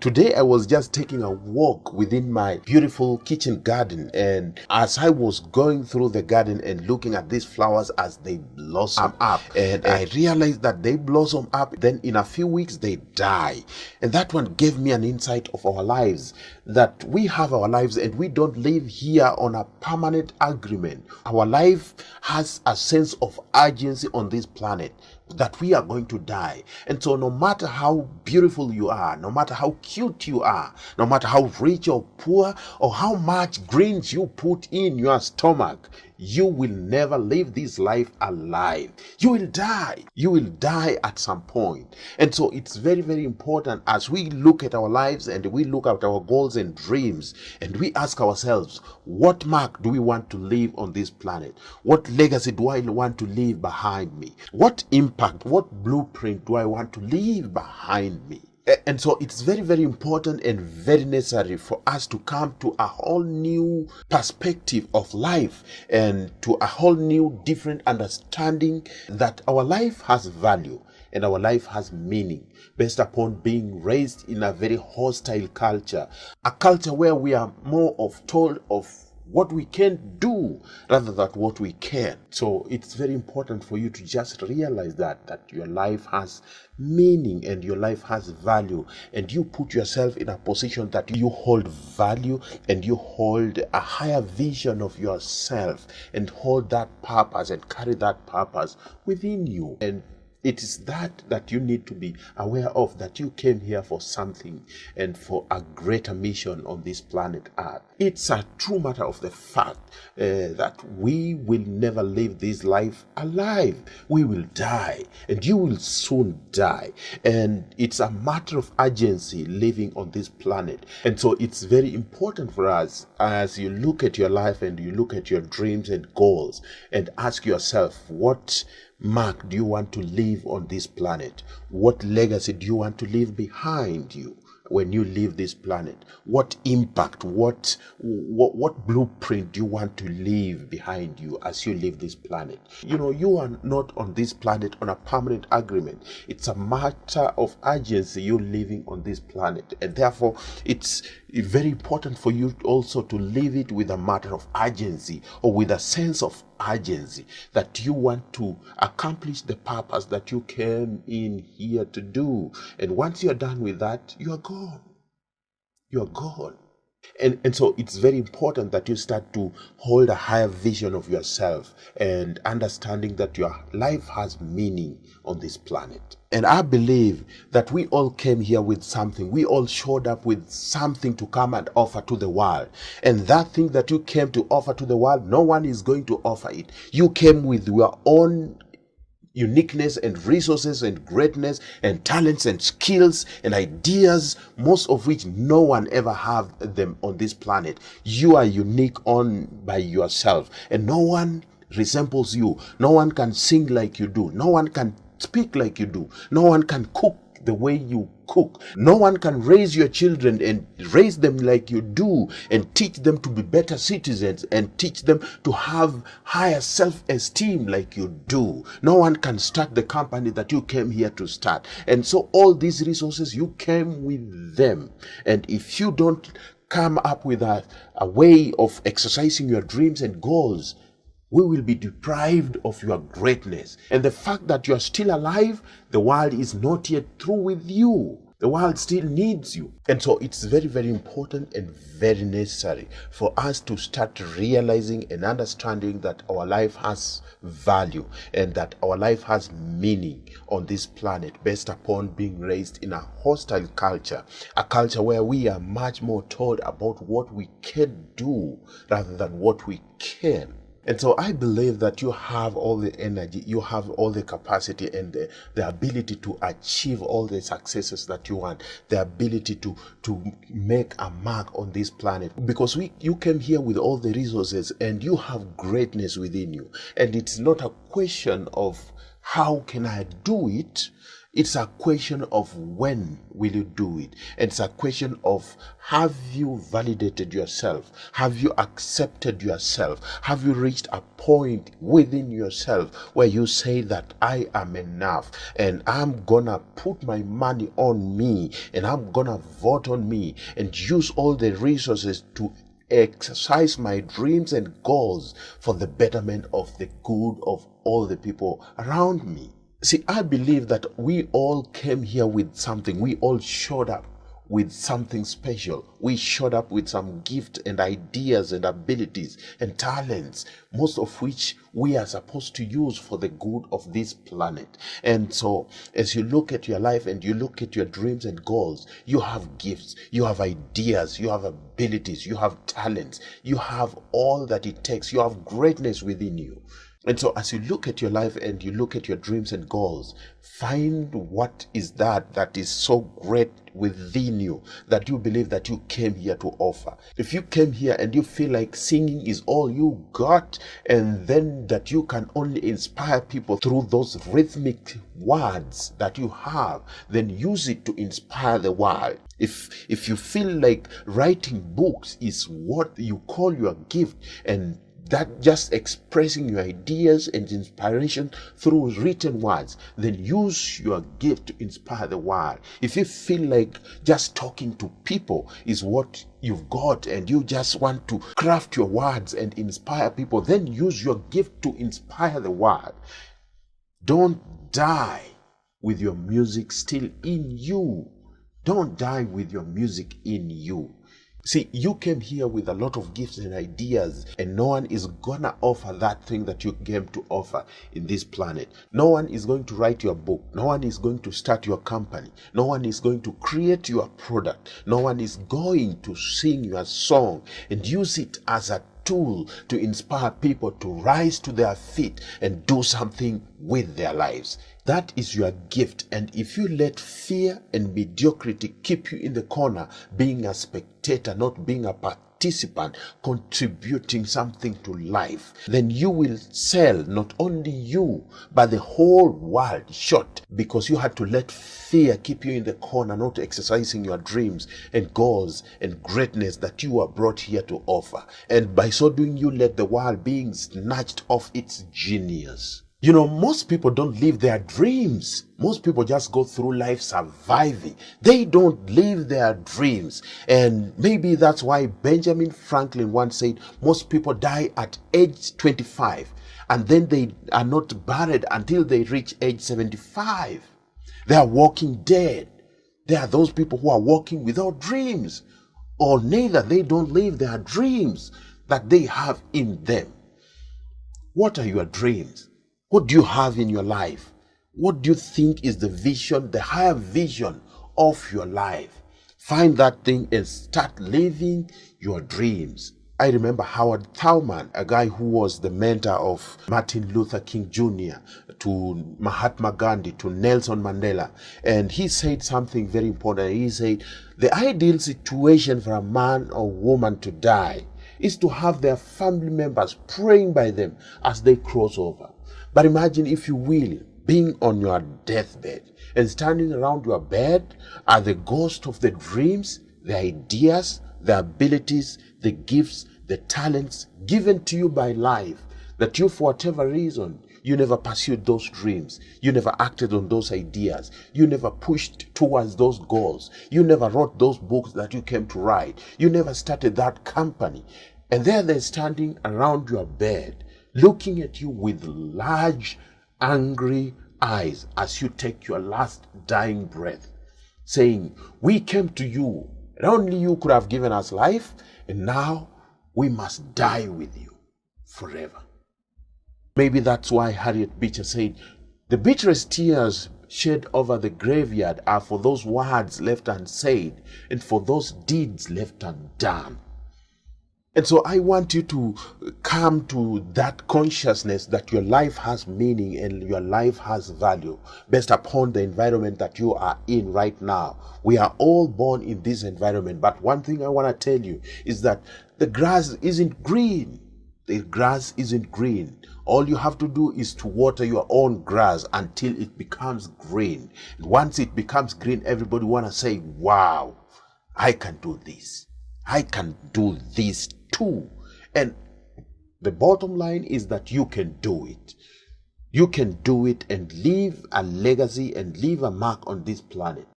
Today I was just taking a walk within my beautiful kitchen garden, and as I was going through the garden and looking at these flowers as they blossom up, and I realized that they blossom up, then in a few weeks they die. And that one gave me an insight of our lives, that we have our lives and we don't live here on a permanent agreement. Our life has a sense of urgency on this planet, that we are going to die. And so no matter how beautiful you are, no matter how cute you are, no matter how rich or poor, or how much greens you put in your stomach, you will never live this life alive. You will die. You will die at some point. And so it's very, very important as we look at our lives and we look at our goals and dreams, and we ask ourselves, what mark do we want to leave on this planet? What legacy do I want to leave behind me? What impact, what blueprint do I want to leave behind me? And so it's very, very important and very necessary for us to come to a whole new perspective of life and to a whole new different understanding that our life has value and our life has meaning based upon being raised in a very hostile culture, a culture where we are more of told of what we can do rather than what we can. So it's very important for you to just realize that your life has meaning and your life has value, and you put yourself in a position that you hold value and you hold a higher vision of yourself and hold that purpose and carry that purpose within you. And it is that you need to be aware of, that you came here for something and for a greater mission on this planet Earth. It's a true matter of the fact that we will never live this life alive. We will die, and you will soon die. And it's a matter of urgency living on this planet. And so it's very important for us, as you look at your life and you look at your dreams and goals, and ask yourself, what mark do you want to leave on this planet? What legacy do you want to leave behind you when you leave this planet? What impact, what blueprint do you want to leave behind you as you leave this planet? You know, you are not on this planet on a permanent agreement. It's a matter of urgency, you living on this planet, and therefore it's very important for you also to live it with a matter of urgency, or with a sense of urgency, that you want to accomplish the purpose that you came in here to do. And once you're done with that, you're gone. You're gone. And so it's very important that you start to hold a higher vision of yourself and understanding that your life has meaning on this planet. And I believe that we all came here with something. We all showed up with something to come and offer to the world. And that thing that you came to offer to the world, no one is going to offer it. You came with your own uniqueness and resources and greatness and talents and skills and ideas, most of which no one ever have them on this planet. You are unique on by yourself, and no one resembles you. No one can sing like you do. No one can speak like you do. No one can cook the way you cook. No one can raise your children and raise them like you do, and teach them to be better citizens, and teach them to have higher self-esteem like you do. No one can start the company that you came here to start. And so all these resources, you came with them. And if you don't come up with a way of exercising your dreams and goals, we will be deprived of your greatness. And the fact that you are still alive, the world is not yet through with you. The world still needs you. And so it's very, very important and very necessary for us to start realizing and understanding that our life has value and that our life has meaning on this planet, based upon being raised in a hostile culture, a culture where we are much more told about what we can do rather than what we can. And so I believe that you have all the energy, you have all the capacity and the ability to achieve all the successes that you want, the ability to make a mark on this planet. Because you came here with all the resources and you have greatness within you. And it's not a question of how can I do it? It's a question of when will you do it. And it's a question of, have you validated yourself? Have you accepted yourself? Have you reached a point within yourself where you say that I am enough and I'm gonna put my money on me and I'm gonna vote on me and use all the resources to exercise my dreams and goals for the betterment of the good of all the people around me? See, I believe that we all came here with something. We all showed up with something special. We showed up with some gift and ideas and abilities and talents, most of which we are supposed to use for the good of this planet. And so, as you look at your life and you look at your dreams and goals, you have gifts, you have ideas, you have abilities, you have talents, you have all that it takes, you have greatness within you. And so as you look at your life and you look at your dreams and goals, find what is that is so great within you that you believe that you came here to offer. If you came here and you feel like singing is all you got, and then that you can only inspire people through those rhythmic words that you have, then use it to inspire the world. If you feel like writing books is what you call your gift, and that just expressing your ideas and inspiration through written words, then use your gift to inspire the world. If you feel like just talking to people is what you've got and you just want to craft your words and inspire people, then use your gift to inspire the world. Don't die with your music still in you. Don't die with your music in you. See, you came here with a lot of gifts and ideas, and no one is gonna offer that thing that you came to offer in this planet. No one is going to write your book. No one is going to start your company. No one is going to create your product. No one is going to sing your song and use it as a tool to inspire people to rise to their feet and do something with their lives. That is your gift. And if you let fear and mediocrity keep you in the corner, being a spectator, not being a participant, contributing something to life, then you will sell not only you, but the whole world short, because you had to let fear keep you in the corner, not exercising your dreams and goals and greatness that you were brought here to offer. And by so doing, you let the world being snatched off its genius. You know, most people don't live their dreams. Most people just go through life surviving. They don't live their dreams. And maybe that's why Benjamin Franklin once said most people die at age 25 and then they are not buried until they reach age 75. They are walking dead. There are those people who are walking without dreams, or neither they don't live their dreams that they have in them. What are your dreams? What do you have in your life? What do you think is the vision, the higher vision of your life? Find that thing and start living your dreams. I remember Howard Thurman, a guy who was the mentor of Martin Luther King Jr., to Mahatma Gandhi, to Nelson Mandela. And he said something very important. He said, the ideal situation for a man or woman to die is to have their family members praying by them as they cross over. But imagine, if you will, being on your deathbed and standing around your bed are the ghosts of the dreams, the ideas, the abilities, the gifts, the talents given to you by life, that you, for whatever reason, you never pursued those dreams. You never acted on those ideas. You never pushed towards those goals. You never wrote those books that you came to write. You never started that company. And there they're standing around your bed, looking at you with large, angry eyes as you take your last dying breath, saying, we came to you, and only you could have given us life, and now we must die with you forever. Maybe that's why Harriet Beecher said, the bitterest tears shed over the graveyard are for those words left unsaid and for those deeds left undone. And so I want you to come to that consciousness that your life has meaning and your life has value based upon the environment that you are in right now. We are all born in this environment. But one thing I want to tell you is that the grass isn't green The grass isn't green. All you have to do is to water your own grass until it becomes green. Once it becomes green, everybody want to say, wow, I can do this. I can do this too. And the bottom line is that you can do it. You can do it and leave a legacy and leave a mark on this planet.